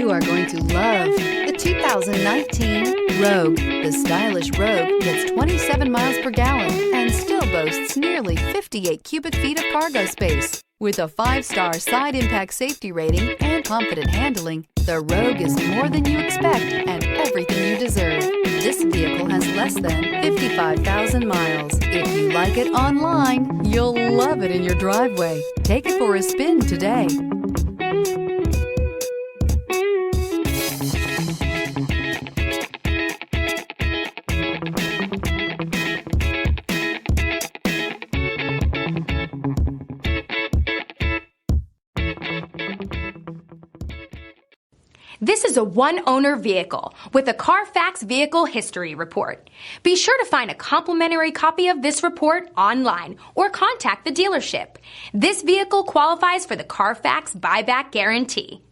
You are going to love the 2019 Rogue. The stylish Rogue gets 27 miles per gallon and still boasts nearly 58 cubic feet of cargo space. With a 5-star side impact safety rating and confident handling, the Rogue is more than you expect and everything you deserve. This vehicle has less than 55,000 miles. If you like it online, you'll love it in your driveway. Take it for a spin today. This is a one-owner vehicle with a Carfax Vehicle History Report. Be sure to find a complimentary copy of this report online or contact the dealership. This vehicle qualifies for the Carfax Buyback Guarantee.